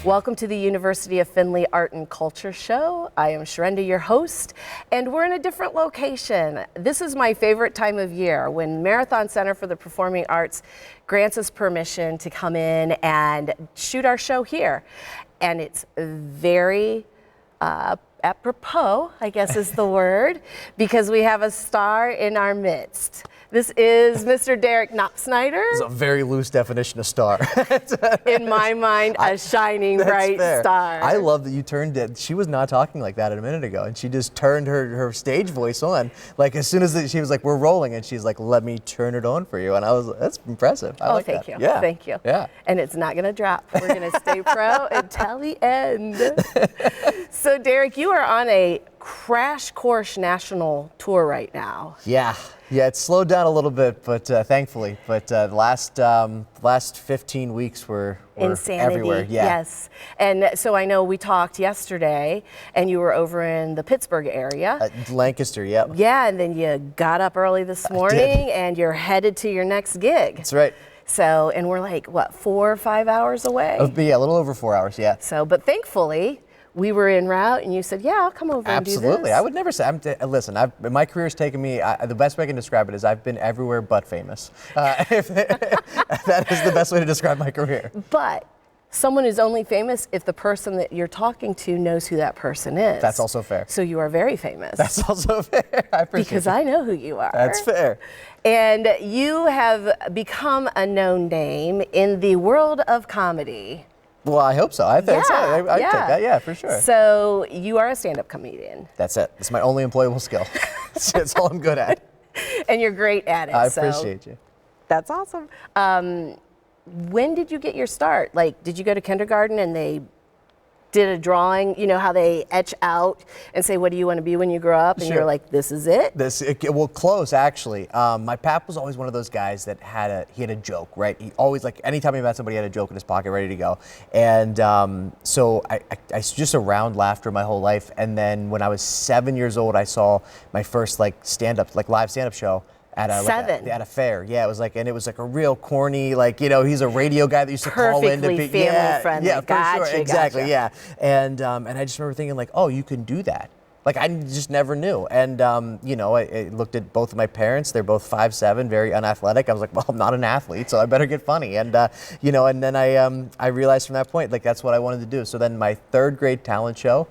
Welcome to the University of Findlay Art and Culture Show. I am Sharinda, your host, and we're in a different location. This is my favorite time of year when Marathon Center for the Performing Arts grants us permission to come in and shoot our show here. And it's very apropos, I guess is the word, because we have a star in our midst. This is Mr. Derrick Knopsnyder. It's a very loose definition of star. In my mind, a shining bright star. I love that you turned it. She was not talking like that a minute ago, and she just turned her stage voice on. Like as soon as she was like, "We're rolling," and she's like, "Let me turn it on for you." And I was, that's impressive. I like thank that. you. Yeah. Thank you. Yeah. And it's not going to drop. We're going to stay pro until the end. So, Derrick, you are on a crash course national tour right now. Yeah, it's slowed down a little bit, but thankfully. But the last 15 weeks were insanity. Everywhere. Yeah. Yes. And so I know we talked yesterday, and you were over in the Pittsburgh area. Lancaster, yep. Yeah, and then you got up early this morning, and you're headed to your next gig. That's right. So, and we're like, what, 4 or 5 hours away? Yeah, a little over 4 hours, yeah. So, but thankfully, we were en route, and you said, "Yeah, I'll come over and do this." Absolutely. I would never say. Listen, my career's taken me. The best way I can describe it is I've been everywhere but famous. That is the best way to describe my career. But someone is only famous if the person that you're talking to knows who that person is. That's also fair. So you are very famous. That's also fair. I appreciate because it. I know who you are. That's fair. And you have become a known name in the world of comedy. Well, I hope so. I think so. I take that, yeah, for sure. So you are a stand-up comedian. That's it. It's my only employable skill. It's all I'm good at. And you're great at it. I appreciate you. That's awesome. When did you get your start? Like, did you go to kindergarten and they did a drawing, you know how they etch out and say, what do you want to be when you grow up? And Sure. you're like, this is it? Well, close actually. My pap was always one of those guys that had a joke, right? He always, like, anytime he met somebody, he had a joke in his pocket ready to go. And so I just around laughter my whole life. And then when I was 7 years old, I saw my first live stand-up show. At a fair, yeah. It was like, and it was like a real corny, like, you know, he's a radio guy that used to call in to be family friendly. Yeah, for sure, exactly, gotcha. yeah. And I just remember thinking like, oh, you can do that. Like I just never knew. And you know, I looked at both of my parents. They're both 5'7", very unathletic. I was like, well, I'm not an athlete, so I better get funny. And you know, and then I realized from that point, like that's what I wanted to do. So then my third grade talent show,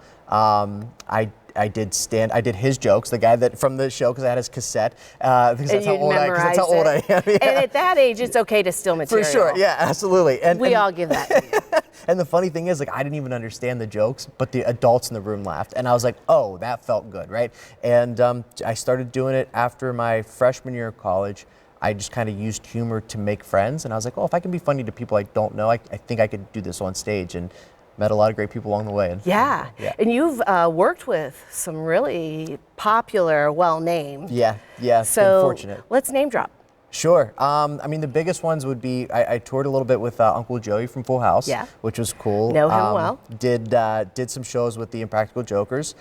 I did his jokes, the guy that from the show, because I had his cassette, because that's how old I am. Yeah. And at that age, it's okay to steal material. For sure, yeah, absolutely. And we all give that to you. And the funny thing is, like, I didn't even understand the jokes, but the adults in the room laughed, and I was like, oh, that felt good, right? And I started doing it after my freshman year of college. I just kind of used humor to make friends, and I was like, oh, if I can be funny to people I don't know, I think I could do this on stage. And met a lot of great people along the way. And, yeah, and you've worked with some really popular, well-named. Yeah, so been fortunate. Let's name drop. Sure. I mean, the biggest ones would be, I toured a little bit with Uncle Joey from Full House, which was cool. Know him well. Did some shows with the Impractical Jokers,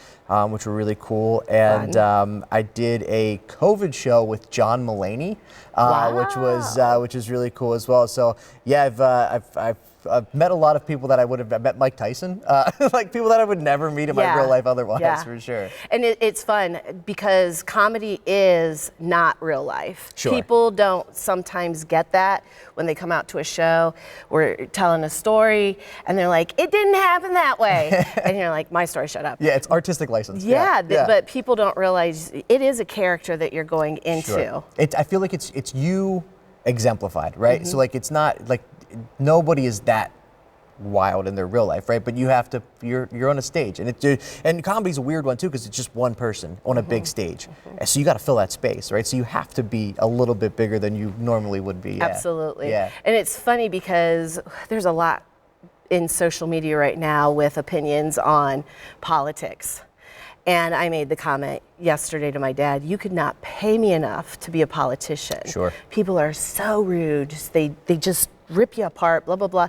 which were really cool. And I did a COVID show with John Mulaney, which was really cool as well. So yeah, I've met a lot of people that I would have met. Mike Tyson, like people that I would never meet in my real life otherwise, for sure. And it's fun because comedy is not real life. Sure. People don't sometimes get that when they come out to a show. We're telling a story and they're like, it didn't happen that way. And you're like, my story, shut up. Yeah, it's artistic license. But people don't realize it is a character that you're going into. Sure. I feel like it's you exemplified, right? Mm-hmm. So like it's not like nobody is that wild in their real life, right? But you have to, you're on a stage, and comedy's a weird one too because it's just one person on a big stage, so you got to fill that space, right? So you have to be a little bit bigger than you normally would be. Absolutely. Yeah. And it's funny because there's a lot in social media right now with opinions on politics. And I made the comment yesterday to my dad, you could not pay me enough to be a politician. Sure. People are so rude. They just rip you apart, blah, blah, blah.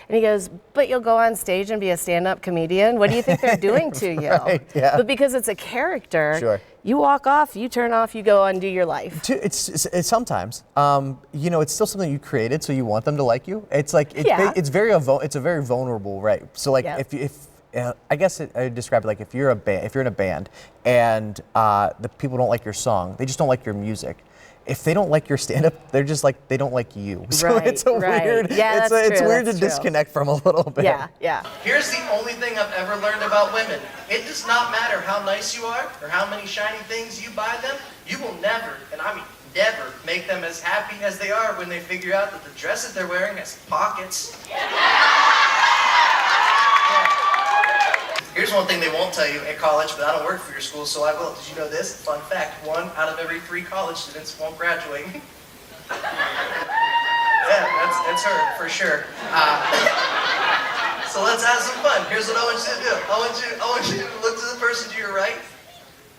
And he goes, but you'll go on stage and be a stand-up comedian? What do you think they're doing to you? Right, yeah. But because it's a character, Sure. you walk off, you turn off, you go on and do your life. It's sometimes, it's still something you created, so you want them to like you. It's like, it's a very vulnerable, right? So like, if I guess I describe it like if you're in a band and the people don't like your song, they just don't like your music. If they don't like your stand-up, they're just like, they don't like you. So right, it's a weird, yeah, it's weird to true. disconnect from a little bit. Yeah, yeah. Here's the only thing I've ever learned about women. It does not matter how nice you are or how many shiny things you buy them. You will never, and I mean never, make them as happy as they are when they figure out that the dress that they're wearing has pockets. Here's one thing they won't tell you at college, but I don't work for your school, so I will. Did you know this? Fun fact, 1 out of every 3 college students won't graduate. Yeah, that's her, for sure. So let's have some fun. Here's what I want you to do. I want you to look to the person to your right.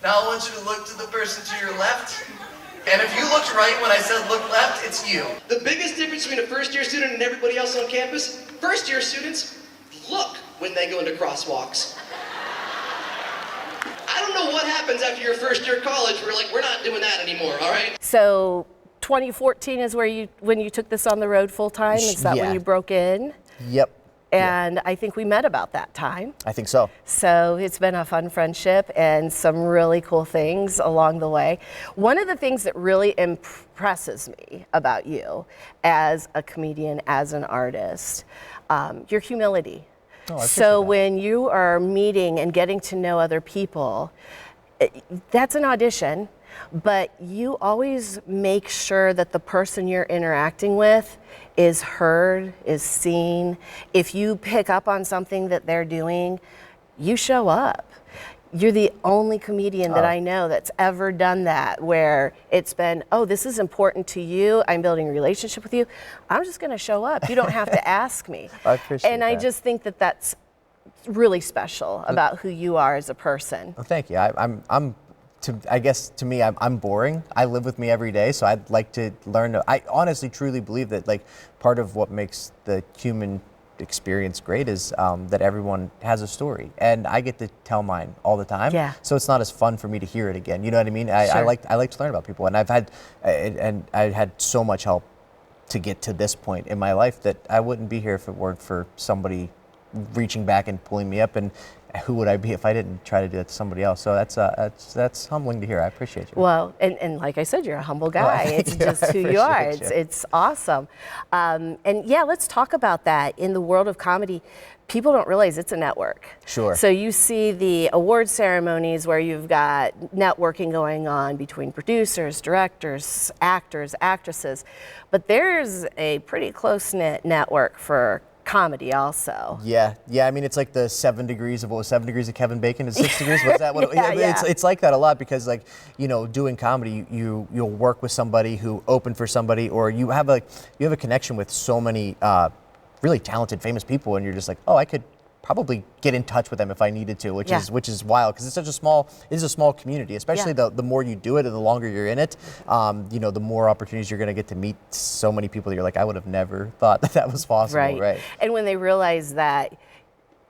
Now I want you to look to the person to your left. And if you looked right when I said look left, it's you. The biggest difference between a first-year student and everybody else on campus, first-year students look when they go into crosswalks. I don't know what happens after your first year of college. We're not doing that anymore, all right? So 2014 is when you took this on the road full time? Is that when you broke in? Yep. And I think we met about that time. I think so. So it's been a fun friendship and some really cool things along the way. One of the things that really impresses me about you as a comedian, as an artist, your humility. Oh, so when you are meeting and getting to know other people, that's an audition, but you always make sure that the person you're interacting with is heard, is seen. If you pick up on something that they're doing, you show up. You're the only comedian that I know that's ever done that, where it's been, oh, this is important to you. I'm building a relationship with you. I'm just going to show up. You don't have to ask me. I appreciate and that. I just think that that's really special about who you are as a person. Well, thank you. I guess to me, I'm boring. I live with me every day, so I'd like to learn. I honestly, truly believe that like part of what makes the human experience great is that everyone has a story, and I get to tell mine all the time. Yeah. So it's not as fun for me to hear it again. You know what I mean? I like to learn about people, and I had so much help to get to this point in my life that I wouldn't be here if it weren't for somebody reaching back and pulling me up. And who would I be if I didn't try to do that to somebody else? So that's humbling to hear. I appreciate you. Well, and like I said, you're a humble guy. It's just who you are. It's awesome. And yeah, let's talk about that. In the world of comedy, people don't realize it's a network. Sure. So you see the award ceremonies where you've got networking going on between producers, directors, actors, actresses, but there's a pretty close-knit network for comedy also. Yeah. I mean, it's like the 7 degrees of 7 degrees of Kevin Bacon is 6 degrees. Was that what? Yeah. It's like that a lot because, like, doing comedy, you'll work with somebody who opened for somebody, or you have a connection with so many really talented, famous people, and you're just like, oh, I could probably get in touch with them if I needed to, which is wild because it's a small community. Especially the more you do it and the longer you're in it, the more opportunities you're going to get to meet so many people that you're like, I would have never thought that was possible. Right. And when they realize that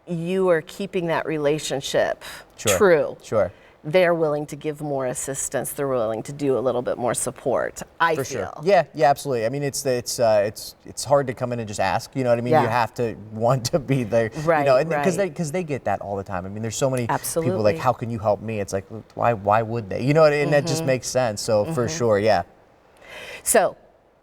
you are keeping that relationship true, they're willing to give more assistance. They're willing to do a little bit more support. I feel. Sure. Yeah, absolutely. I mean, it's hard to come in and just ask. You know what I mean? Yeah. You have to want to be there. Right. Because they get that all the time. I mean, there's so many people like, Absolutely. how can you help me? It's like, why would they? You know, and that just makes sense. So for sure, yeah. So,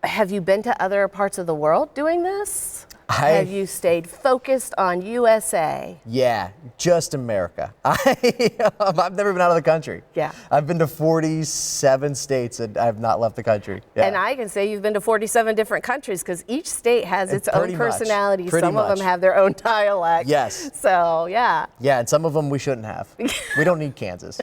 have you been to other parts of the world doing this? Have you stayed focused on USA? Yeah, just America. I've never been out of the country. Yeah. I've been to 47 states and I've not left the country. Yeah. And I can say you've been to 47 different countries because each state has its own Pretty much. personality. Pretty Some of much. them have their own dialect. Yes. So, yeah. Yeah, and some of them we shouldn't have. We don't need Kansas.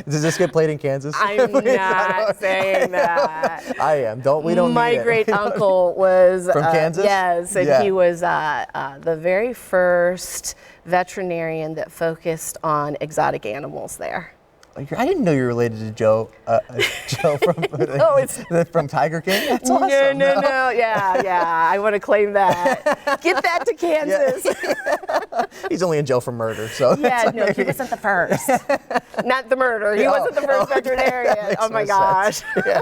Does this get played in Kansas? I'm not saying that. I am. We don't My need it. great uncle was From Kansas? Yes, and Yeah. he was the very first veterinarian that focused on exotic animals there. I didn't know you were related to Joe from Tiger King. That's awesome. No. Yeah. I want to claim that. Get that to Kansas. Yeah. He's only in jail for murder, so. Yeah, no, he wasn't the first. Not the murder. He wasn't the first veterinarian. Oh my gosh. Yeah.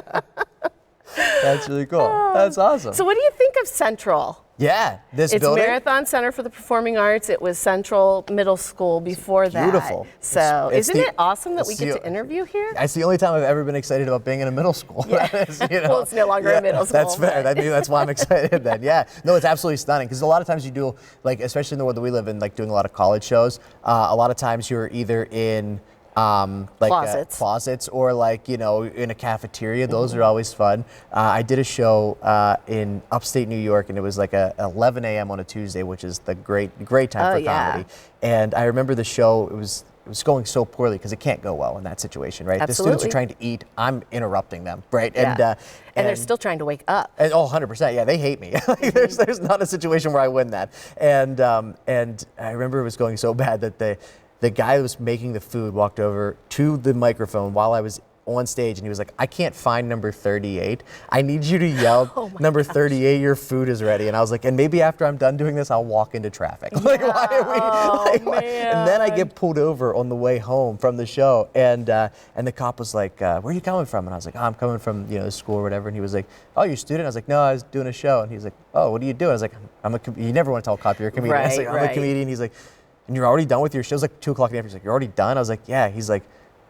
That's really cool. That's awesome. So what do you think of Central? Yeah, this it's building. Marathon Center for the Performing Arts. It was Central Middle School before that. Beautiful. So isn't it awesome that we get to interview here? It's the only time I've ever been excited about being in a middle school. Yeah. That is, Well, it's no longer a middle school. That's fair. That's why I'm excited then. Yeah. No, it's absolutely stunning because a lot of times you do, like, especially in the world that we live in, like doing a lot of college shows, a lot of times you're either in closets or like, you know, in a cafeteria. Those are always fun. I did a show in upstate New York, and it was like a 11 a.m. on a Tuesday, which is the great time for comedy. And I remember the show, it was going so poorly because it can't go well in that situation, right? Absolutely. The students are trying to eat. I'm interrupting them, right? Yeah. And they're still trying to wake up. And, 100%. Yeah, they hate me. There's not a situation where I win that. And I remember it was going so bad that the guy who was making the food walked over to the microphone while I was on stage, and he was like, I can't find number 38. I need you to yell, number 38, your food is ready. And I was like, and maybe after I'm done doing this, I'll walk into traffic. Like, why are we? And then I get pulled over on the way home from the show, and the cop was like, where are you coming from? And I was like, oh, I'm coming from, you know, school or whatever. And he was like, oh, you're a student? I was like, no, I was doing a show. And he's like, oh, what do you do? I was like, you never want to tell a cop you're a comedian. I was like, I'm a comedian. He's like, and you're already done with your show? It was like 2 o'clock in the afternoon. He's like, you're already done? I was like, yeah. He's like,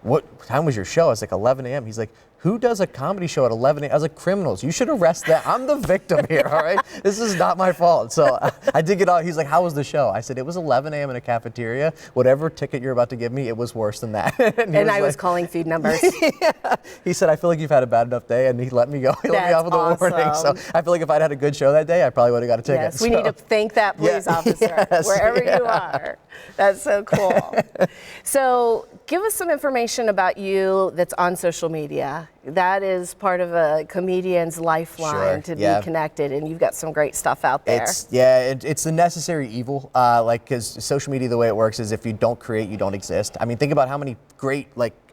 what time was your show? I was like, 11 a.m. He's like, who does a comedy show at 11 a.m.? I was like, criminals. You should arrest them. I'm the victim here, all right? This is not my fault. So I did get out. He's like, how was the show? I said, it was 11 a.m. in a cafeteria. Whatever ticket you're about to give me, it was worse than that. and I was calling food numbers. Yeah. He said, I feel like you've had a bad enough day, and he let me go. He let me off with a warning. So I feel like if I'd had a good show that day, I probably would have got a ticket. Yes, we need to thank that police officer wherever you are. That's so cool. So give us some information about you that's on social media. That is part of a comedian's lifeline to be connected, and you've got some great stuff out there. It's the necessary evil, because social media, the way it works is if you don't create, you don't exist. I mean, think about how many great,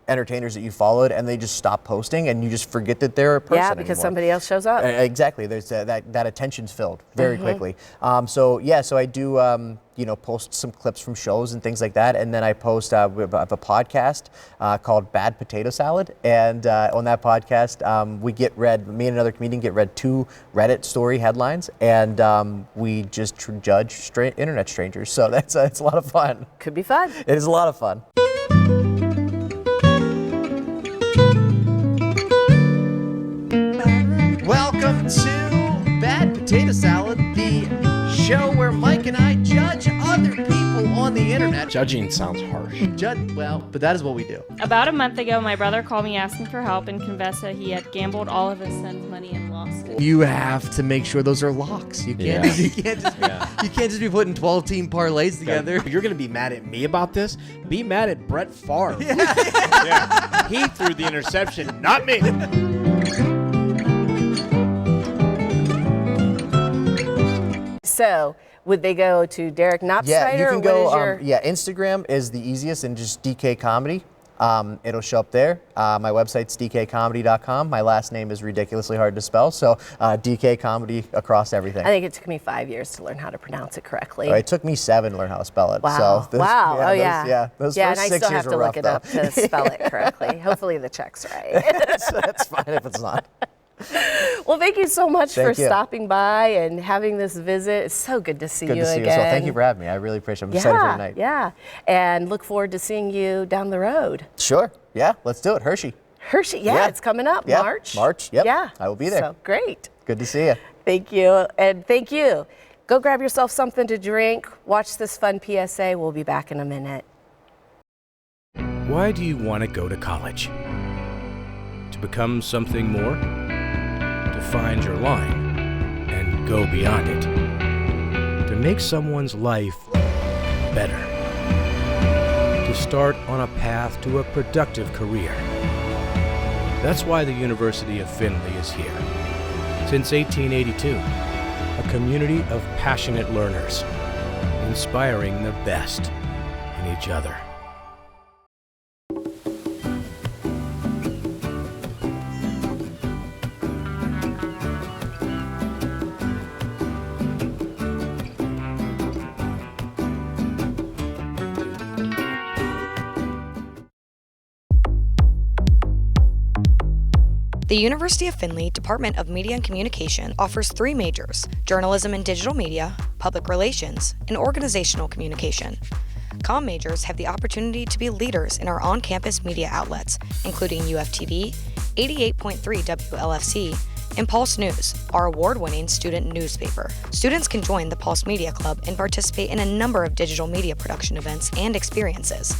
entertainers that you followed, and they just stop posting, and you just forget that they're a person Yeah, because somebody else shows up. Exactly. There's that attention's filled very quickly. So I do, post some clips from shows and things like that, and then I post I have a podcast called Bad Potato Salad, and on that podcast, me and another comedian get read 2 Reddit story headlines, and we just judge internet strangers. So it's a lot of fun. Could be fun. It is a lot of fun. Welcome to Bad Potato Salad, the show where Mike and I judge other people on the internet. Judging sounds harsh. But that is what we do. About a month ago, my brother called me asking for help and confessed that he had gambled all of his son's money and lost it. You have to make sure those are locks. You can't just be putting 12-team parlays together. If you're going to be mad at me about this, be mad at Brett Favre. Yeah. He threw the interception, not me. So, would they go to Derrick Knopsnyder? Yeah, you can go. Instagram is the easiest, and just DK Comedy. It'll show up there. My website's dkcomedy.com. My last name is ridiculously hard to spell, so DK Comedy across everything. I think it took me 5 years to learn how to pronounce it correctly. It took me 7 to learn how to spell it. Wow. So those and first I 6 still years have to were look rough, it up though. to spell it correctly. Hopefully the check's right. That's fine if it's not. Well, thank you so much for stopping by and having this visit. It's so good to see you again. Good to see you as well. Thank you for having me. I really appreciate it. I'm excited for tonight. Yeah, and look forward to seeing you down the road. Sure. Yeah, let's do it. Hershey, it's coming up. Yeah. March. Yep. Yeah. I will be there. So great. Good to see you. Thank you. And thank you. Go grab yourself something to drink. Watch this fun PSA. We'll be back in a minute. Why do you want to go to college? To become something more? To find your line and go beyond it? To make someone's life better? To start on a path to a productive career? That's why the University of Findlay is here. Since 1882, a community of passionate learners, inspiring the best in each other. The University of Findlay Department of Media and Communication offers 3 majors: journalism and digital media, public relations, and organizational communication. Comm majors have the opportunity to be leaders in our on-campus media outlets, including UFTV, 88.3 WLFC, and Pulse News, our award-winning student newspaper. Students can join the Pulse Media Club and participate in a number of digital media production events and experiences.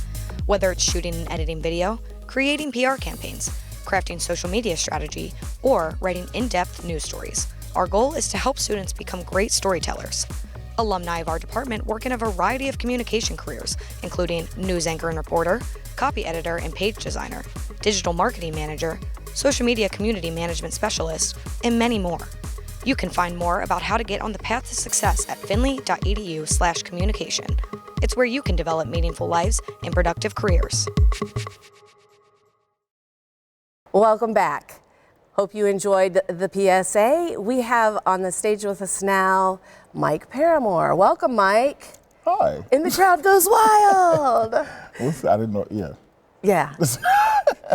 Whether it's shooting and editing video, creating PR campaigns, crafting social media strategy, or writing in-depth news stories, our goal is to help students become great storytellers. Alumni of our department work in a variety of communication careers, including news anchor and reporter, copy editor and page designer, digital marketing manager, social media community management specialist, and many more. You can find more about how to get on the path to success at findlay.edu/communication. It's where you can develop meaningful lives and productive careers. Welcome back. Hope you enjoyed the PSA. We have on the stage with us now Mike Paramore. Welcome, Mike. Hi. And the crowd goes wild. I didn't know. Yeah. Yeah.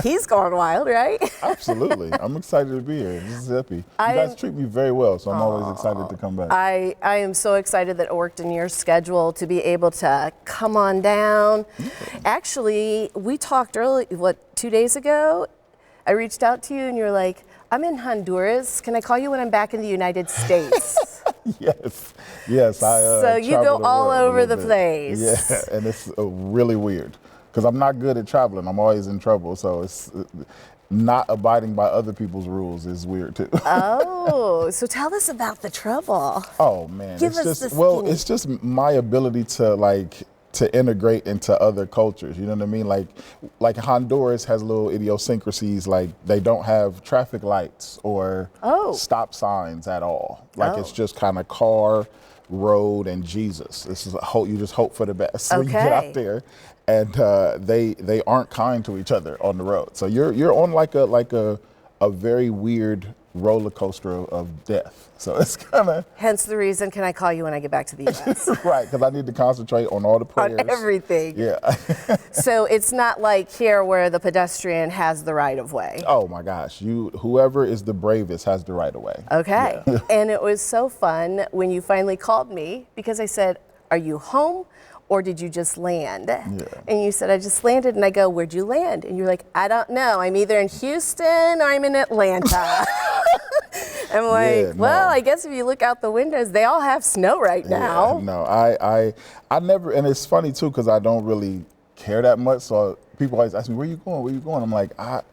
He's going wild, right? Absolutely. I'm excited to be here. This is happy. You guys treat me very well, so I'm always excited to come back. I am so excited that it worked in your schedule to be able to come on down. Actually, we talked early, 2 days ago? I reached out to you and you're like, I'm in Honduras. Can I call you when I'm back in the United States? Yes. So you go all over the place. Yeah, and it's really weird because I'm not good at traveling. I'm always in trouble, so it's not abiding by other people's rules is weird too. Oh, so tell us about the trouble. Oh man, It's just my ability to integrate into other cultures. You know what I mean? Like Honduras has little idiosyncrasies, like they don't have traffic lights or stop signs at all. It's just kind of car, road, and Jesus. This is you just hope for the best when you get out there. And they aren't kind to each other on the road. So you're on like a very weird roller coaster of death. So it's kind of... Hence the reason, can I call you when I get back to the U.S.? Right, because I need to concentrate on all the prayers. On everything. Yeah. So it's not like here where the pedestrian has the right of way. Oh my gosh, whoever is the bravest has the right of way. Okay. Yeah. And it was so fun when you finally called me because I said, are you home? Or did you just land? Yeah. And you said, I just landed. And I go, where'd you land? And you're like, I don't know. I'm either in Houston or I'm in Atlanta. I'm like, well, I guess if you look out the windows, they all have snow right now. Yeah, no, I never, and it's funny too, because I don't really care that much. So people always ask me, where you going? Where you going? I'm like, I'll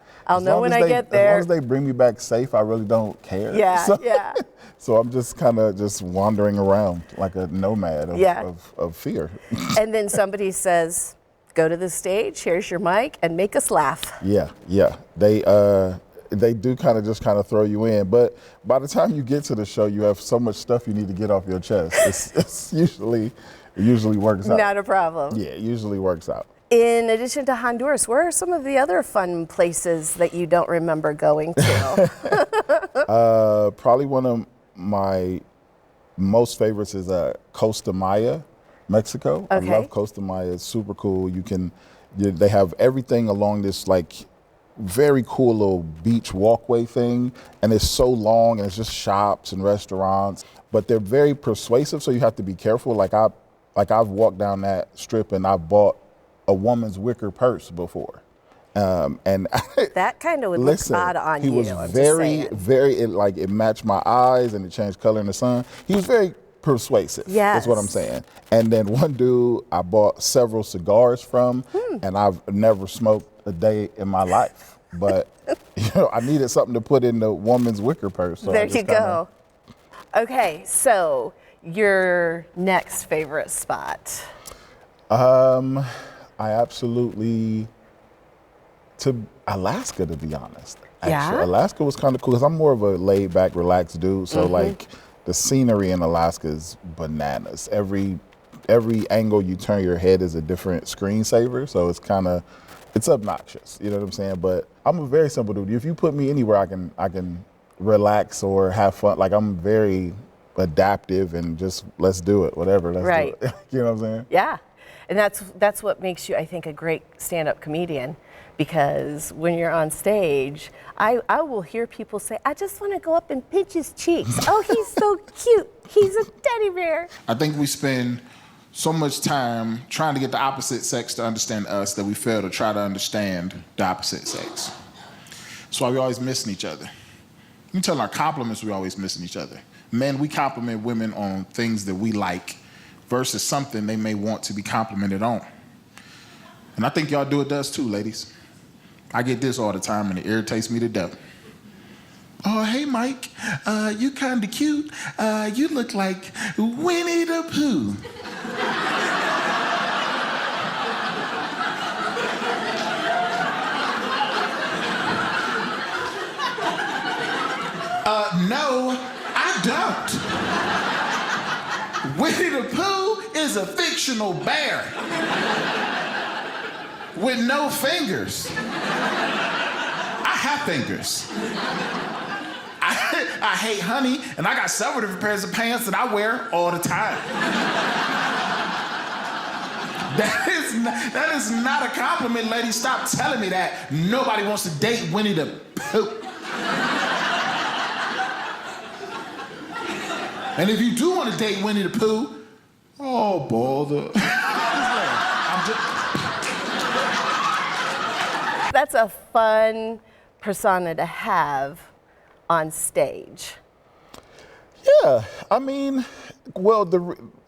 know when I get there. As long as they bring me back safe, I really don't care. Yeah, yeah. So I'm just kind of just wandering around like a nomad of fear. And then somebody says, go to the stage, here's your mic, and make us laugh. Yeah. They do kind of throw you in. But by the time you get to the show, you have so much stuff you need to get off your chest. It usually works out. Not a problem. Yeah, it usually works out. In addition to Honduras, where are some of the other fun places that you don't remember going to? Probably one of my most favorites is Costa Maya, Mexico. Okay. I love Costa Maya. It's super cool. They have everything along this very cool little beach walkway thing, and it's so long, and it's just shops and restaurants, but they're very persuasive, so you have to be careful. I've walked down that strip and I bought a woman's wicker purse before. And that kind of would look odd on you. He was it matched my eyes and it changed color in the sun. He was very persuasive. Yes. That's what I'm saying. And then one dude I bought several cigars from, and I've never smoked a day in my life. But I needed something to put in the woman's wicker purse. So there you go. Okay, so your next favorite spot? I absolutely to Alaska, to be honest. Actually. Yeah? Alaska was kind of cool because I'm more of a laid back, relaxed dude. So the scenery in Alaska is bananas. Every angle you turn your head is a different screensaver. So it's obnoxious. You know what I'm saying? But I'm a very simple dude. If you put me anywhere, I can relax or have fun. I'm very adaptive and just let's do it, whatever. Let's do it. You know what I'm saying? Yeah. And that's what makes you, I think, a great stand-up comedian, because when you're on stage, I will hear people say, I just want to go up and pinch his cheeks. Oh, he's so cute. He's a teddy bear. I think we spend so much time trying to get the opposite sex to understand us that we fail to try to understand the opposite sex. That's why we always missing each other. You can tell our compliments, we always missing each other. Men, we compliment women on things that we like versus something they may want to be complimented on. And I think y'all do it to us too, ladies. I get this all the time and it irritates me to death. Oh, hey, Mike, you kind of cute. You look like Winnie the Pooh. No, I don't. Winnie the Pooh is a fictional bear with no fingers. I have fingers. I hate honey, and I got several different pairs of pants that I wear all the time. That is not a compliment, lady. Stop telling me that. Nobody wants to date Winnie the Pooh. And if you do want to date Winnie the Pooh, oh, bother. That's a fun persona to have on stage. Yeah, I mean, well,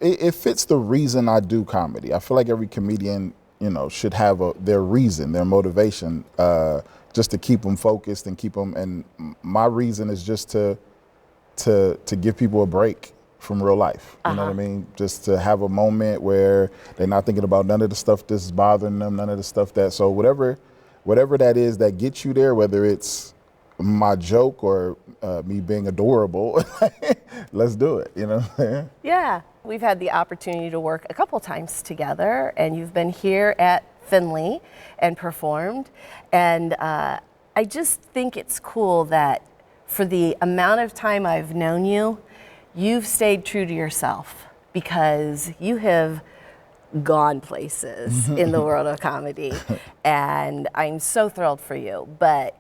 it fits the reason I do comedy. I feel like every comedian, should have their reason, their motivation, just to keep them focused and keep them. And my reason is just to give people a break from real life. You know what I mean? Just to have a moment where they're not thinking about none of the stuff that's bothering them, none of the stuff so whatever that is that gets you there, whether it's my joke or me being adorable, let's do it, you know what I'm saying? Yeah, we've had the opportunity to work a couple times together, and you've been here at Findlay and performed, and I just think it's cool that for the amount of time I've known you, you've stayed true to yourself, because you have gone places in the world of comedy, and I'm so thrilled for you. But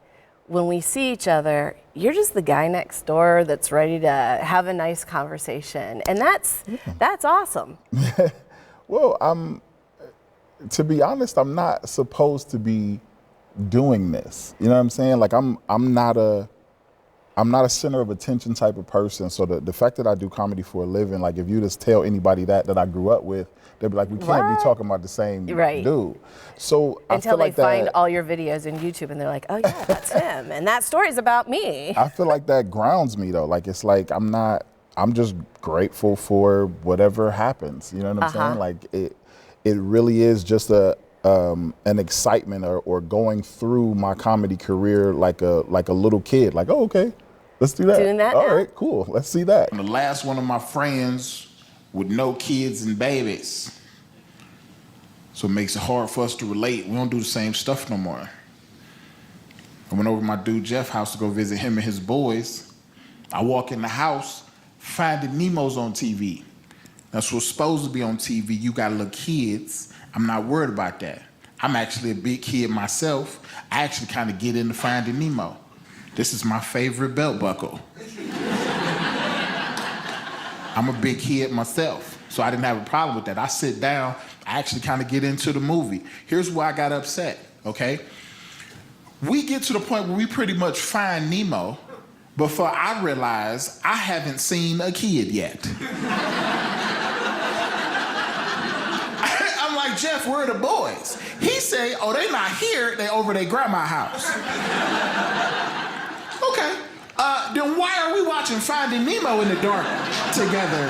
when we see each other, you're just the guy next door that's ready to have a nice conversation, and that's awesome. Well, to be honest, I'm not supposed to be doing this. You know what I'm saying? Like I'm not a center of attention type of person. So the fact that I do comedy for a living, like if you just tell anybody that I grew up with, they'll be like, we can't be talking about the same dude. So until I feel they find all your videos in YouTube and they're like, oh yeah, that's him, and that story's about me. I feel like that grounds me though. Like it's like I'm just grateful for whatever happens. You know what I'm saying? Like it really is just an excitement or going through my comedy career like a little kid. Like, oh, okay, let's do that. Doing that All now? right, cool. Let's see that. I'm the last one of my friends with no kids and babies. So it makes it hard for us to relate. We don't do the same stuff no more. I went over to my dude Jeff's house to go visit him and his boys. I walk in the house, Finding Nemo's on TV. That's what's supposed to be on TV. You got little kids. I'm not worried about that. I'm actually a big kid myself. I actually kind of get into Finding Nemo. This is my favorite belt buckle. I'm a big kid myself, so I didn't have a problem with that. I sit down, I actually kind of get into the movie. Here's where I got upset, okay? We get to the point where we pretty much find Nemo before I realize I haven't seen a kid yet. I'm like, Jeff, where are the boys? He say, oh, they not here, they over their grandma's house. Okay, then why are we watching Finding Nemo in the dark together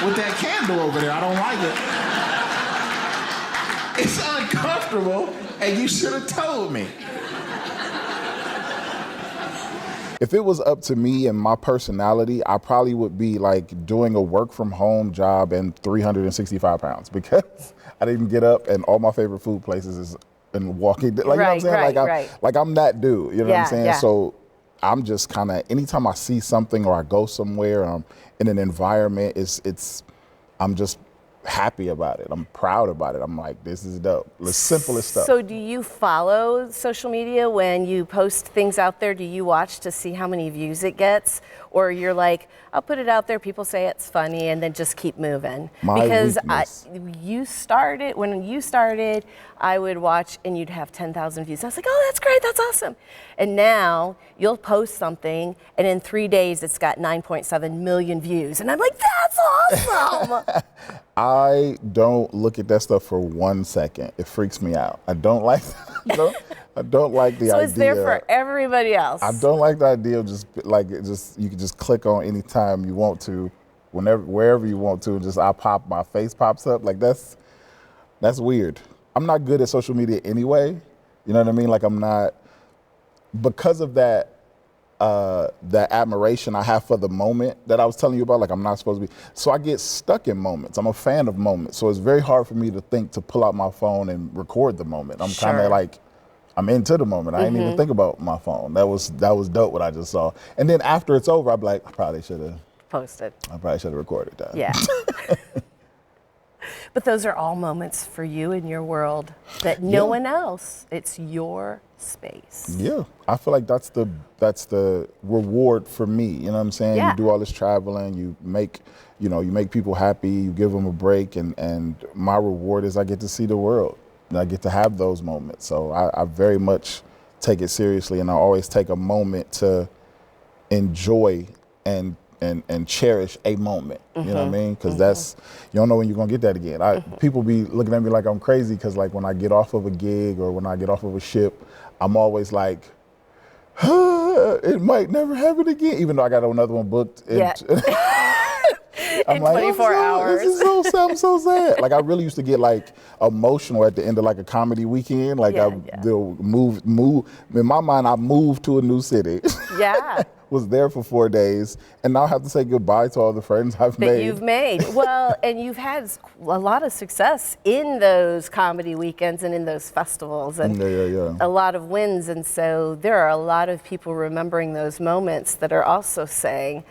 with that candle over there? I don't like it. It's uncomfortable, and you should have told me. If it was up to me and my personality, I probably would be like doing a work from home job and 365 pounds because I didn't get up and all my favorite food places is in walking. Like, you know what I'm saying? Like I'm that dude, you know what I'm saying? Yeah. So I'm just kind of, anytime I see something or I go somewhere, I'm in an environment, I'm just happy about it. I'm proud about it. I'm like, this is dope. The simplest stuff. So do you follow social media when you post things out there? Do you watch to see how many views it gets? Or you're like, I'll put it out there, people say it's funny, and then just keep moving? Because when you started, I would watch and you'd have 10,000 views. I was like, oh, that's great, that's awesome. And now you'll post something and in 3 days it's got 9.7 million views. And I'm like, that's awesome. I don't look at that stuff for 1 second. It freaks me out. I don't like I don't like the idea. So it's there for everybody else. I don't like the idea of you can just click on any time you want to, wherever you want to, and just my face pops up. Like that's weird. I'm not good at social media anyway. You know what I mean? Like I'm not, because of that admiration I have for the moment that I was telling you about, like I'm not supposed to be. So I get stuck in moments. I'm a fan of moments. So it's very hard for me to think to pull out my phone and record the moment. I'm kind of like, I'm into the moment. I didn't even think about my phone. That was dope what I just saw. And then after it's over, I'll be like, I probably should have posted. I probably should have recorded that. Yeah. But those are all moments for you in your world that no one else, it's your space. Yeah, I feel like that's the reward for me. You know what I'm saying? Yeah. You do all this traveling, you make people happy, you give them a break, and my reward is I get to see the world. And I get to have those moments. So I very much take it seriously, and I always take a moment to enjoy and cherish a moment. You know what I mean? Because you don't know when you're gonna get that again. People be looking at me like I'm crazy because like when I get off of a gig or when I get off of a ship, I'm always like, it might never happen again, even though I got another one booked. I'm in like, 24 hours. This is I'm so sad. Like I really used to get like emotional at the end of like a comedy weekend. Like they'll move. In my mind, I moved to a new city. Yeah. Was there for 4 days, and now I have to say goodbye to all the friends I've made. That you've made. Well, and you've had a lot of success in those comedy weekends and in those festivals, and a lot of wins. And so there are a lot of people remembering those moments that are also saying,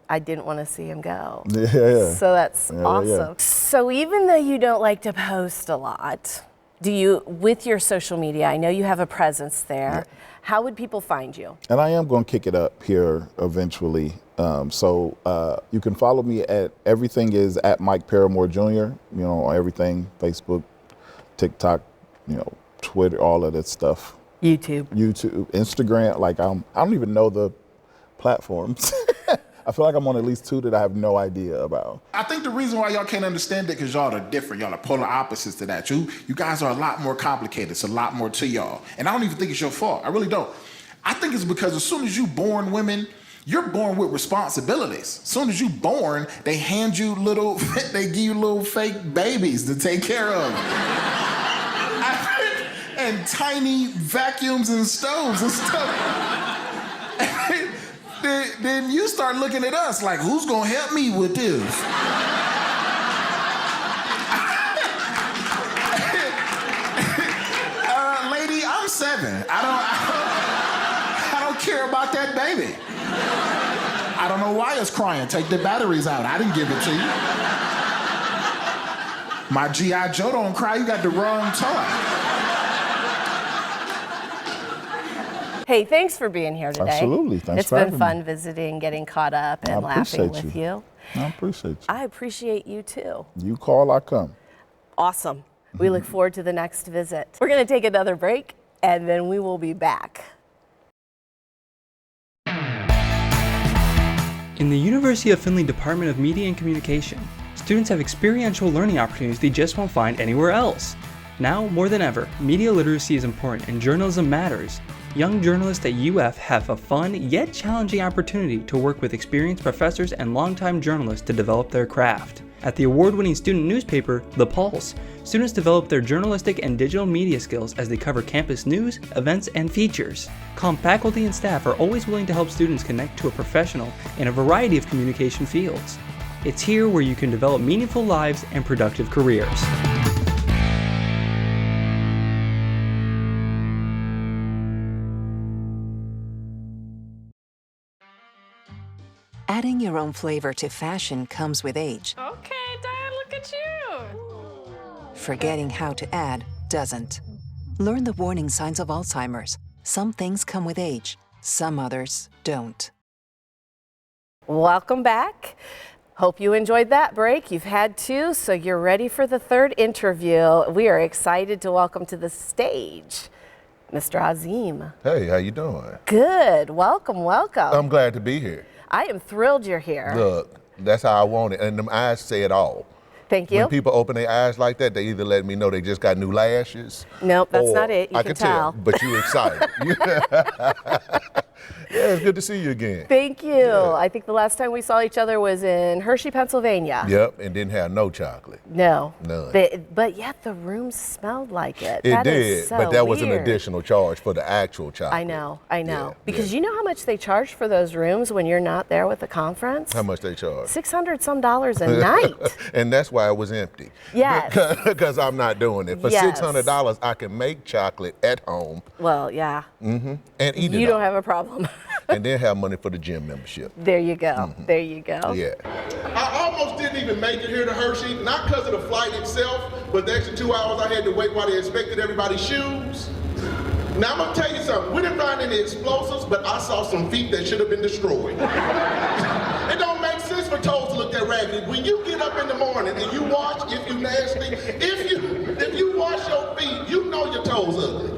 I didn't want to see him go. So that's awesome. So even though you don't like to post a lot, do you, with your social media, I know you have a presence there, how would people find you? And I am going to kick it up here eventually. So you can follow me at everything is at Mike Paramore Jr. You know, everything, Facebook, TikTok, Twitter, all of that stuff. YouTube, Instagram. Like I don't even know the platforms. I feel like I'm on at least 2 that I have no idea about. I think the reason why y'all can't understand it because y'all are different. Y'all are polar opposites to that. You guys are a lot more complicated. It's a lot more to y'all. And I don't even think it's your fault. I really don't. I think it's because as soon as you born women, you're born with responsibilities. As soon as you born, they hand you they give you little fake babies to take care of. And tiny vacuums and stoves and stuff. Then you start looking at us like, who's gonna help me with this? Lady, I'm 7. I don't care about that baby. I don't know why it's crying. Take the batteries out. I didn't give it to you. My G.I. Joe don't cry. You got the wrong toy. Hey, thanks for being here today. Absolutely, thanks for having me. It's been fun visiting, getting caught up, and laughing with you. I appreciate you. I appreciate you too. You call, I come. Awesome. We look forward to the next visit. We're going to take another break, and then we will be back. In the University of Findlay Department of Media and Communication, students have experiential learning opportunities they just won't find anywhere else. Now, more than ever, media literacy is important and journalism matters. Young journalists at UF have a fun yet challenging opportunity to work with experienced professors and longtime journalists to develop their craft. At the award-winning student newspaper, The Pulse, students develop their journalistic and digital media skills as they cover campus news, events, and features. Calm faculty and staff are always willing to help students connect to a professional in a variety of communication fields. It's here where you can develop meaningful lives and productive careers. Adding your own flavor to fashion comes with age. Okay, Dad, look at you. forgetting how to add doesn't. Learn the warning signs of Alzheimer's. Some things come with age, some others don't. Welcome back. Hope you enjoyed that break. You've had two, so you're ready for the third interview. We are excited to welcome to the stage Mr. Azeem. Hey, how you doing? Good. Welcome, welcome. I'm glad to be here. I am thrilled you're here. Look, that's how I want it. And them eyes say it all. Thank you. When people open their eyes like that, they either let me know they just got new lashes. Nope, that's not it. You I can tell. But you excited. Yeah, it's good to see you again. Thank you. Yeah. I think the last time we saw each other was in Hershey, Pennsylvania. Yep, and didn't have no chocolate. No. None. But yet the room smelled like it. It that did, is so but that was an weird. additional charge for the actual chocolate. I know. Yeah, because you know how much they charge for those rooms when you're not there with the conference? How much they charge? $600 some a night. And that's why it was empty. Yes. Because I'm not doing it. For $600, I can make chocolate at home. Well, yeah. Mm-hmm. And eat it. You don't have a problem. And then have money for the gym membership. There you go. There you go. Yeah. I almost didn't even make it here to Hershey, not because of the flight itself, but the extra 2 hours I had to wait while they inspected everybody's shoes. Now I'm gonna tell you something. We didn't find any explosives, but I saw some feet that should have been destroyed. It don't make sense for toes to look that raggedy. When you get up in the morning and you wash, if you nasty, if you wash your feet, you know your toes ugly.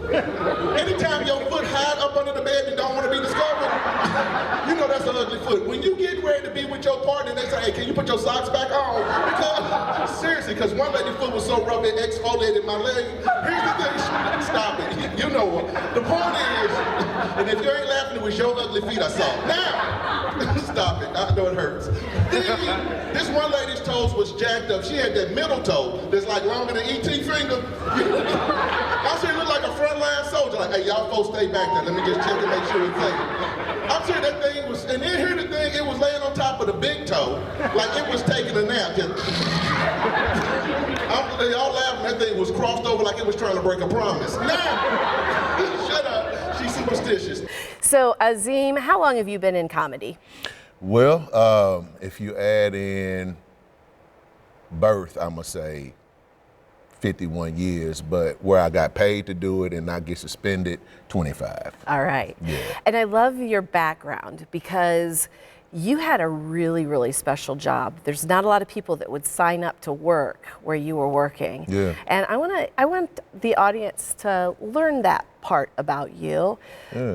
Anytime your foot hide up under the bed and don't want to be discovered, you know that's an ugly foot. When you get ready to be with your partner, they say, hey, can you put your socks back on? Because, seriously, because one lady's foot was so rough it exfoliated my leg. Here's the thing, stop it. You know what? The point is, and if you ain't laughing, it was your ugly feet I saw. Now, stop it. I know it hurts. This one lady's toes was jacked up. She had that middle toe that's like longer than E.T. finger. I said it looked like a frontline soldier. Like, hey, y'all folks stay back there. Let me just check and make sure it's safe. I'm sure that thing was, and then here the thing, it was laying on top of the big toe, like it was taking a nap. Y'all laughing, that thing was crossed over like it was trying to break a promise. Now, shut up, she's superstitious. So Azeem, how long have you been in comedy? Well, if you add in birth, I'm gonna say 51 years, but where I got paid to do it and not get suspended, 25. All right. Yeah. And I love your background because you had a really, really special job. There's not a lot of people that would sign up to work where you were working. Yeah. And I want the audience to learn that part about you,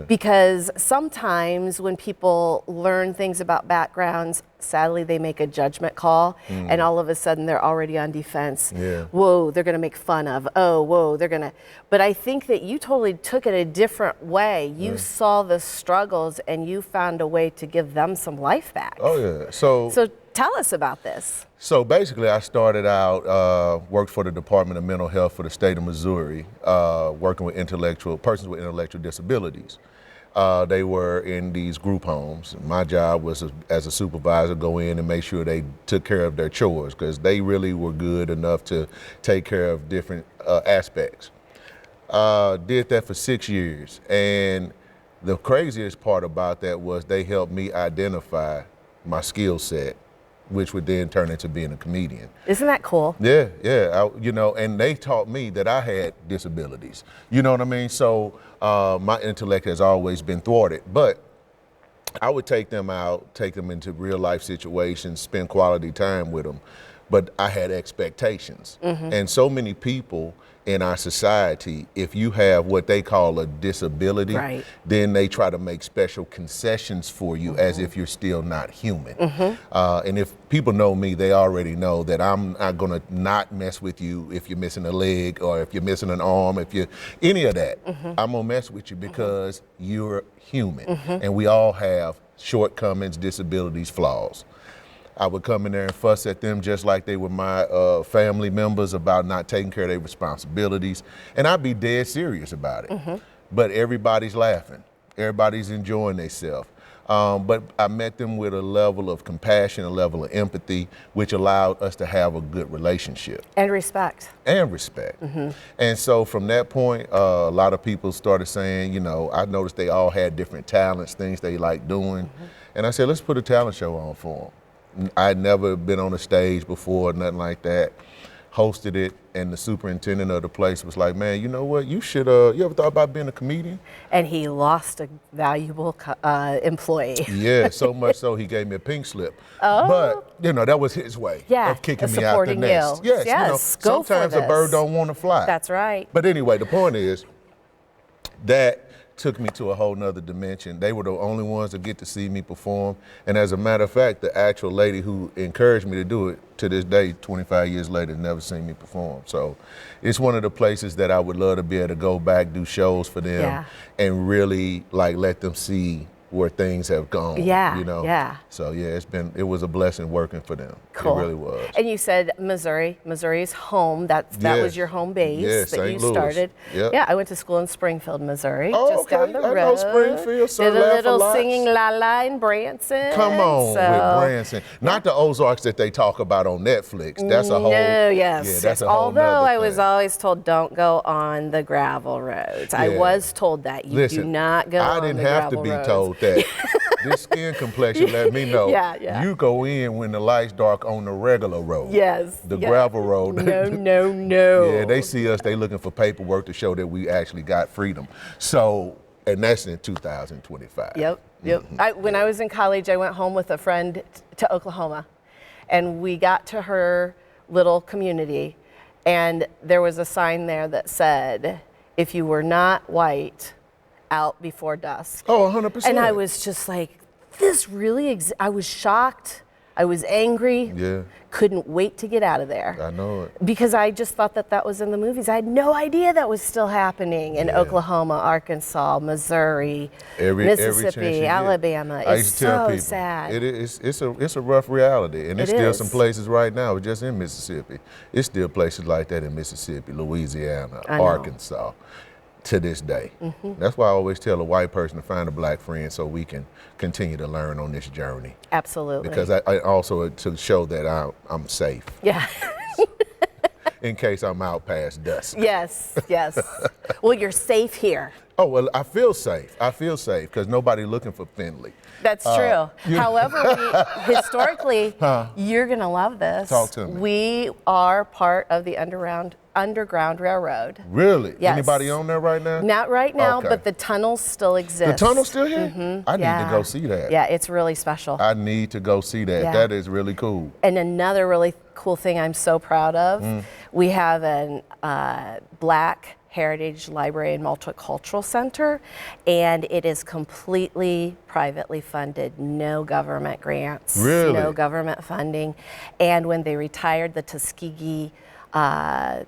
because sometimes when people learn things about backgrounds, sadly they make a judgment call and all of a sudden they're already on defense. Yeah. Whoa, they're gonna make fun of. Oh, whoa, they're gonna. But I think that you totally took it a different way. You saw the struggles and you found a way to give them some life back. Oh yeah, so tell us about this. So basically I started out, worked for the Department of Mental Health for the state of Missouri, working with persons with intellectual disabilities. They were in these group homes. My job was as a supervisor, go in and make sure they took care of their chores because they really were good enough to take care of different aspects. Did that for 6 years. And the craziest part about that was they helped me identify my skill set, which would then turn into being a comedian. Isn't that cool? Yeah. And they taught me that I had disabilities. You know what I mean? So my intellect has always been thwarted, but I would take them out, take them into real life situations, spend quality time with them, but I had expectations. And so many people in our society, if you have what they call a disability, then they try to make special concessions for you as if you're still not human. And if people know me, they already know that I'm not gonna not mess with you if you're missing a leg or if you're missing an arm, if you're any of that. I'm gonna mess with you because you're human. And we all have shortcomings, disabilities, flaws. I would come in there and fuss at them just like they were my family members about not taking care of their responsibilities. And I'd be dead serious about it. But everybody's laughing. Everybody's enjoying themselves. But I met them with a level of compassion, a level of empathy, which allowed us to have a good relationship. And respect. And respect. And so from that point, a lot of people started saying, you know, I noticed they all had different talents, things they liked doing. And I said, let's put a talent show on for them. I'd never been on a stage before, nothing like that. hosted it, and the superintendent of the place was like, man, you know what, you should, you ever thought about being a comedian? And he lost a valuable employee. Yeah, so much so he gave me a pink slip. Oh. But, you know, that was his way of kicking me out the nest. Yes, you know, go sometimes for a bird this. don't want to fly. That's right. But anyway, the point is that took me to a whole nother dimension. They were the only ones to get to see me perform. And as a matter of fact, the actual lady who encouraged me to do it, to this day, 25 years later, never seen me perform. So it's one of the places that I would love to be able to go back, do shows for them, and really like let them see where things have gone. Yeah, you know? yeah. So yeah, it was a blessing working for them. Cool. It really was. And you said Missouri's home. That was your home base that St. you Louis. Started. Yep. Yeah, I went to school in Springfield, Missouri, Oh, just down the I road. know Springfield, so Did a laugh little lots. singing la la in Branson. Come on with Branson. Not the Ozarks that they talk about on Netflix. That's a whole. No, yes. Yeah, that's a whole Although nother I was thing. always told don't go on the gravel roads. I Yeah. was told that you Listen, do not go I on didn't the have to gravel be roads. told that. This skin complexion let me know. Yeah. You go in when the light's dark on the regular road. Yes. The gravel road. No. Yeah, they see us, they looking for paperwork to show that we actually got freedom. So, and that's in 2025. Yep. When I was in college, I went home with a friend to Oklahoma, and we got to her little community, and there was a sign there that said, if you were not white, out before dusk. Oh, 100%. And I was just like, this really I was shocked. I was angry. Yeah. Couldn't wait to get out of there. I know it. Because I just thought that was in the movies. I had no idea that was still happening in Oklahoma, Arkansas, Missouri, Mississippi, Alabama. I It's used to tell so people, sad. It's a rough reality, and there's It still is. some places right now, just in Mississippi. It's still places like that in Mississippi, Louisiana, I know. Arkansas, to this day. That's why I always tell a white person to find a black friend so we can continue to learn on this journey. Absolutely. Because I also to show that I'm safe. Yeah. In case I'm out past dusk. Yes. Well, you're safe here. Oh, well, I feel safe because nobody looking for Findlay. That's true. However, historically, Huh? you're going to love this. Talk to me. We are part of the Underground Railroad. Really? Yes. Anybody on there right now? Not right now, Okay. but the tunnels still exist. The tunnel's still here? Mm-hmm. I need to go see that. Yeah, it's really special. I need to go see that. Yeah. That is really cool. And another really cool thing I'm so proud of, we have a Black Heritage Library and Multicultural Center, and it is completely privately funded, no government grants, Really? no government funding. And when they retired the Tuskegee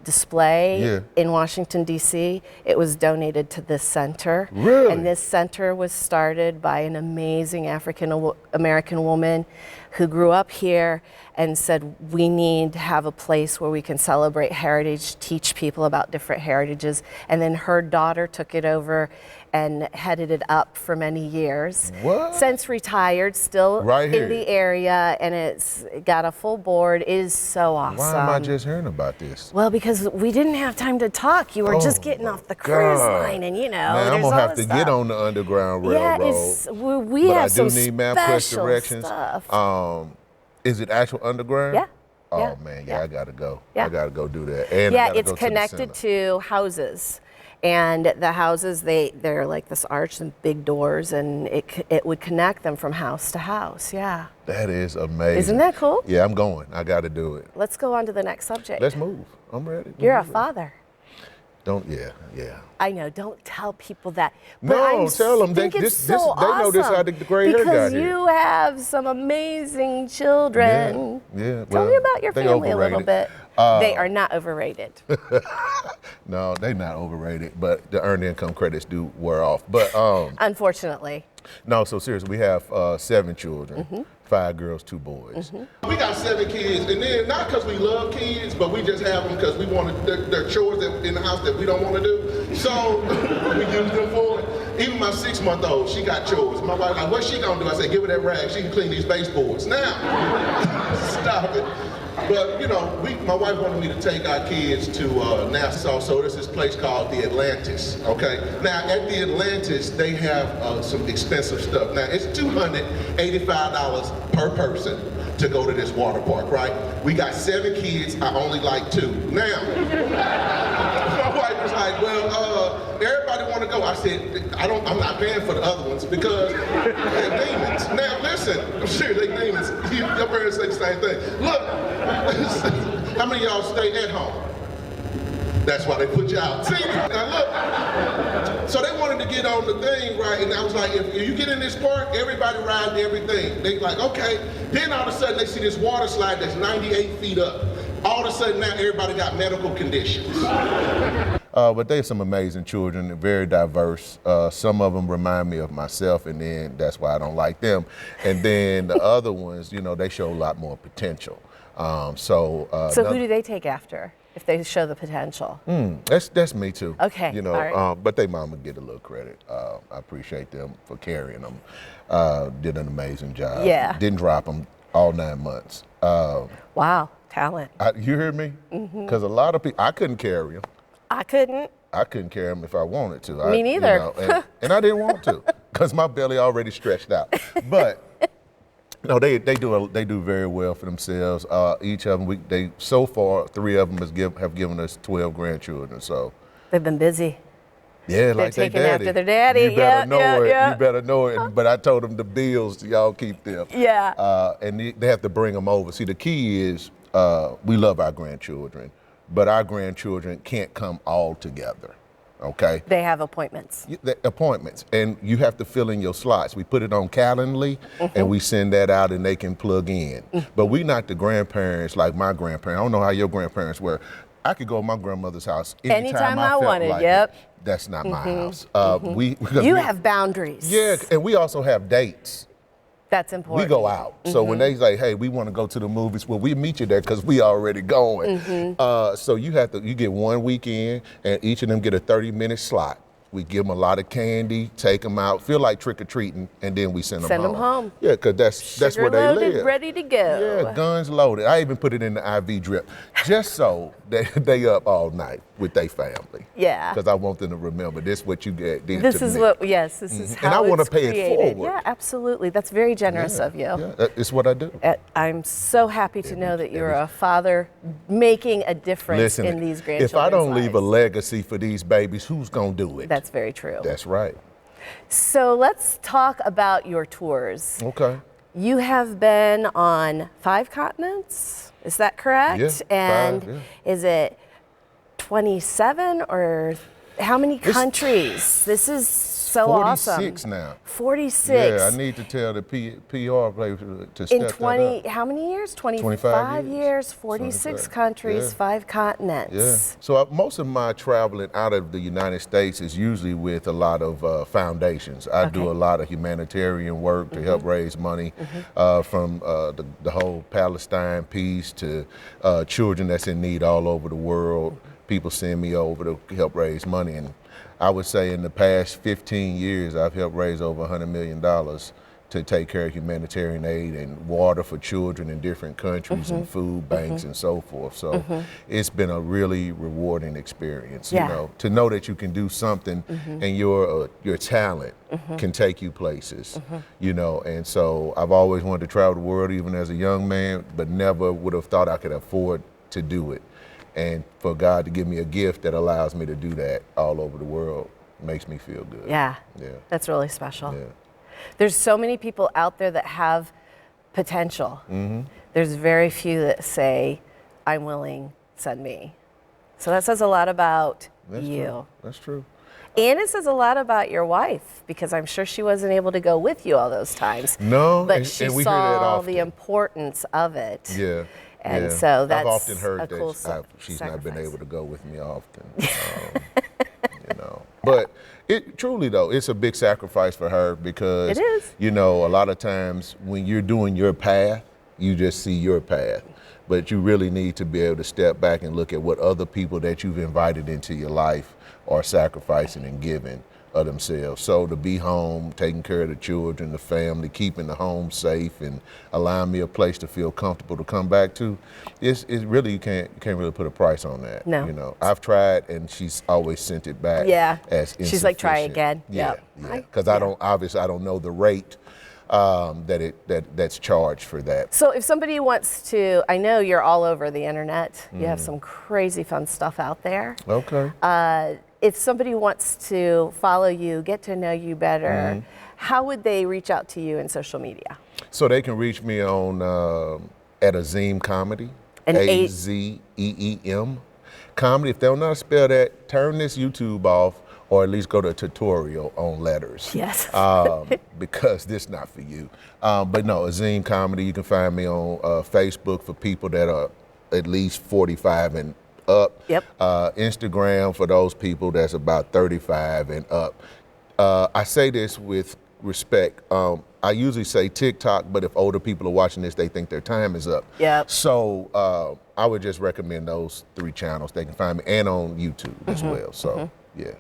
display in Washington, D.C., it was donated to this center. Really? And this center was started by an amazing African-American woman who grew up here and said, we need to have a place where we can celebrate heritage, teach people about different heritages. And then her daughter took it over and headed it up for many years. What? Since retired, still Right here. in the area, and it's got a full board. It is so awesome. Why am I just hearing about this? Well, because we didn't have time to talk. You were just getting off the cruise line, and Man, I'm there's gonna all have this to get stuff. on the Underground Yeah, Railroad. we but have I do some need MapQuest special directions. stuff. Is it actual underground? Yeah. Oh Yeah. man, Yeah. I gotta go. Yeah. I gotta go do that. And I Yeah, gotta it's go to the connected center. to houses. And the houses, they're like this arch and big doors, and it would connect them from house to house. Yeah. That is amazing. Isn't that cool? Yeah, I'm going. I gotta do it. Let's go on to the next subject. Let's move. I'm ready. You're a father. Yeah. I know. Don't tell people that. But No, I tell them. think it's so They know this awesome how the gray hair got because here. you have some amazing children. Yeah. Tell me about your they family a little overrated. bit. They are not overrated. No, they're not overrated, but the earned income credits do wear off. But Unfortunately. no, so seriously, we have 7 children, 5 girls, 2 boys. We got 7 kids, and then not because we love kids, but we just have them because we want to. They're chores in the house that we don't want to do. So we use them for it. Even my 6-month-old, she got chores. My wife like, what's she gonna do? I said, give her that rag. She can clean these baseboards. Now, stop it. But my wife wanted me to take our kids to Nassau. So there's this place called the Atlantis. Okay. Now at the Atlantis, they have some expensive stuff. Now it's $285 per person. to go to this water park, right? We got 7 kids, I only like 2. Now, my wife was like, well, everybody want to go. I said, I'm not paying for the other ones because they're demons. Now listen, I'm sure they're demons. Your parents say the same thing. Look, how many of y'all stay at home? That's why they put you out. See, now look. So they wanted to get on the thing, right? And I was like, if you get in this park, everybody riding everything. They like, okay. Then all of a sudden they see this water slide that's 98 feet up. All of a sudden now everybody got medical conditions. But they're some amazing children, they're very diverse. Some of them remind me of myself, and then that's why I don't like them. And then the other ones, you know, they show a lot more potential. So who do they take after if they show the potential? That's me too. Okay, You know, all right. but they mama get a little credit. I appreciate them for carrying them. Did an amazing job. Yeah. Didn't drop them all 9 months. Wow, talent. You hear me? Because a lot of people, I couldn't carry them. I couldn't. I couldn't carry them if I wanted to. Me neither. You know, and I didn't want to because my belly already stretched out. But no, they do very well for themselves. Each of them, so far 3 of them have given us 12 grandchildren. So they've been busy. Yeah, like they're taking they daddy. after their daddy. You better know it. Yeah. You better know it. But I told them the bills, y'all keep them. Yeah. And they have to bring them over. See, the key is we love our grandchildren, but our grandchildren can't come all together. Okay. They have appointments. Appointments, and you have to fill in your slots. We put it on Calendly, and we send that out, and they can plug in. But we not the grandparents like my grandparents. I don't know how your grandparents were. I could go to my grandmother's house anytime I felt wanted. Like Yep. it. That's not my house. You have boundaries. Yeah, and we also have dates. That's important. We go out. So when they say, hey, we want to go to the movies, well, we meet you there because we already going. So you get 1 weekend, and each of them get a 30-minute slot. We give them a lot of candy, take them out, feel like trick-or-treating, and then we send them home. Send them home. Yeah, because that's where they loaded, live. ready to go. Yeah, guns loaded. I even put it in the IV drip, just so they up all night with their family. Yeah. Because I want them to remember this is what you did to me. This is how and I want to it's pay created. it forward. Yeah, absolutely. That's very generous of you. Yeah, it's what I do. I'm so happy to know that you're a father making a difference in these grandchildren's if I don't leave a lives. legacy for these babies, who's going to do it? That's very true. That's right. So let's talk about your tours. Okay. You have been on 5 continents, is that correct? Yeah, and 5, is it 27 or how many countries? This is so 46 awesome. 46 now. 46. Yeah, I need to tell the PR place to step In 20, that up. how many years? 25 years, 46 countries, 5 continents. Yeah. So most of my traveling out of the United States is usually with a lot of foundations. I do a lot of humanitarian work to help raise money from the whole Palestine peace to children that's in need all over the world. People send me over to help raise money, and I would say in the past 15 years, I've helped raise over $100 million to take care of humanitarian aid and water for children in different countries and food banks and so forth. So it's been a really rewarding experience, you know, to know that you can do something and your talent can take you places, you know. And so I've always wanted to travel the world, even as a young man, but never would have thought I could afford to do it. And for God to give me a gift that allows me to do that all over the world makes me feel good. Yeah. Yeah. That's really special. Yeah. There's so many people out there that have potential. There's very few that say, I'm willing, send me. So that says a lot about you. True. That's true. And it says a lot about your wife, because I'm sure she wasn't able to go with you all those times. No, but she and we hear that saw often. the importance of it. Yeah. And so that's I've often heard a cool that she's not been sacrifice. able to go with me often. You know, but it truly though, it's a big sacrifice for her because It is. you know, a lot of times when you're doing your path, you just see your path. But you really need to be able to step back and look at what other people that you've invited into your life are sacrificing and giving of themselves. So to be home, taking care of the children, the family, keeping the home safe and allowing me a place to feel comfortable to come back to, it's really, you can't really put a price on that. No. You know, I've tried and she's always sent it back Yeah. as insufficient. She's like, try again. Yeah, Yep. yeah. Because I don't know the rate that's charged for that. So if somebody wants to, I know you're all over the internet. You have some crazy fun stuff out there. Okay. If somebody wants to follow you, get to know you better, how would they reach out to you in social media? So they can reach me on at Azeem Comedy, Azeem Comedy. If they don't know how to spell that, turn this YouTube off, or at least go to a tutorial on letters. Yes. Because this not for you. But no, Azeem Comedy. You can find me on Facebook for people that are at least 45 and up. Yep. Instagram for those people that's about 35 and up. I say this with respect. I usually say TikTok, but if older people are watching this, they think their time is up. Yep. So I would just recommend those 3 channels. They can find me, and on YouTube as well. So yeah.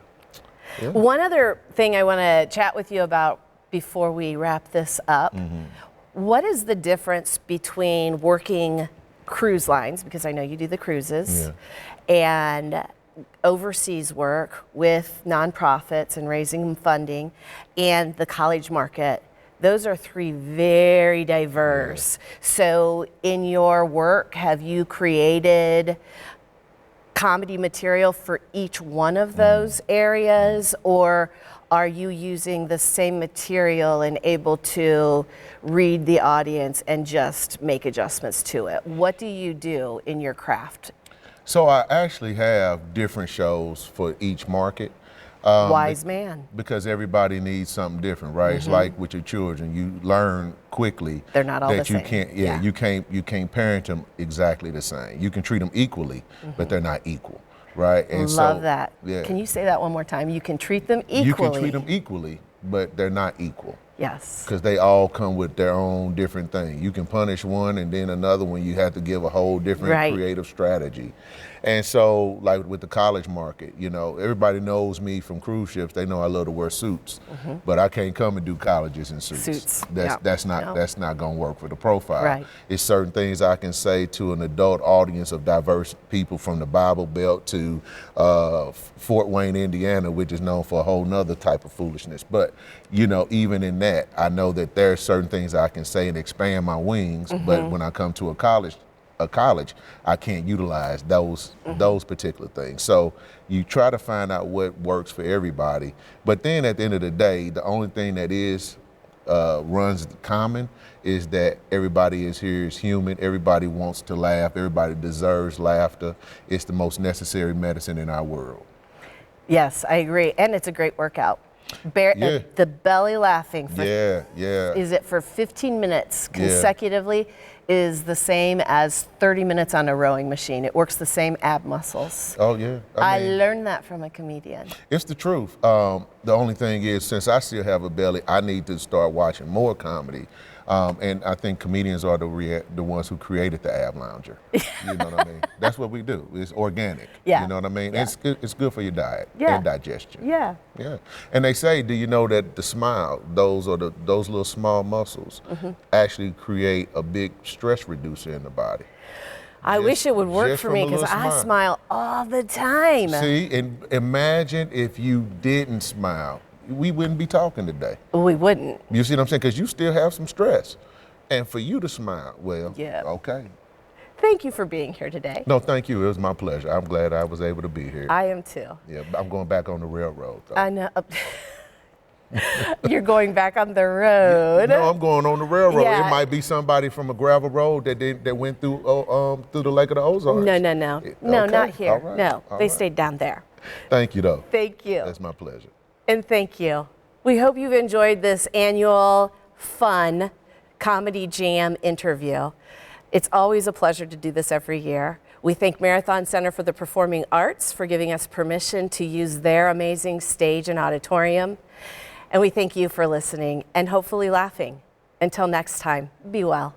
One other thing I want to chat with you about before we wrap this up. What is the difference between working cruise lines, because I know you do the cruises, and overseas work with nonprofits and raising funding, and the college market? Those are 3 very diverse. So in your work, have you created comedy material for each one of those areas, or are you using the same material and able to read the audience and just make adjustments to it? What do you do in your craft? So I actually have different shows for each market. Wise man. Because everybody needs something different, right? It's like with your children, you learn quickly they're not all that the you same. can't you can't parent them exactly the same. You can treat them equally, but they're not equal, right? And Love so, that. Yeah. Can you say that one more time? You can treat them equally. You can treat them equally, but they're not equal. Yes. Because they all come with their own different thing. You can punish one, and then another one you have to give a whole different creative strategy. And so, like with the college market, you know, everybody knows me from cruise ships. They know I love to wear suits, but I can't come and do colleges in suits. That's not going to work for the profile. Right. It's certain things I can say to an adult audience of diverse people, from the Bible Belt to Fort Wayne, Indiana, which is known for a whole nother type of foolishness. But you know, even in that, I know that there are certain things I can say and expand my wings. But when I come to a college, I can't utilize those particular things. So you try to find out what works for everybody. But then at the end of the day, the only thing that is runs common is that everybody is here is human. Everybody wants to laugh. Everybody deserves laughter. It's the most necessary medicine in our world. Yes, I agree. And it's a great workout. The belly laughing for is it for 15 minutes consecutively is the same as 30 minutes on a rowing machine. It works the same ab muscles. Oh yeah. I learned that from a comedian. It's the truth. The only thing is, since I still have a belly, I need to start watching more comedy. And I think comedians are the ones who created the ab lounger. You know what I mean? That's what we do. It's organic. Yeah. You know what I mean? Yeah. It's good for your diet Yeah. and digestion. Yeah. Yeah. And they say, do you know that the smile, those little small muscles, actually create a big stress reducer in the body? I wish it would work for me, because I smile all the time. See, and imagine if you didn't smile. We wouldn't be talking today. We wouldn't. You see what I'm saying? Because you still have some stress. And for you to smile, well, okay. Thank you for being here today. No, thank you. It was my pleasure. I'm glad I was able to be here. I am too. Yeah, I'm going back on the railroad, though. I know. You're going back on the road. No, I'm going on the railroad. Yeah. It might be somebody from a gravel road that went through the Lake of the Ozarks. No. No, not here. All right. No, All they right. stayed down there. Thank you, though. Thank you. That's my pleasure. And thank you. We hope you've enjoyed this annual fun Comedy Jam interview. It's always a pleasure to do this every year. We thank Marathon Center for the Performing Arts for giving us permission to use their amazing stage and auditorium. And we thank you for listening and hopefully laughing. Until next time, be well.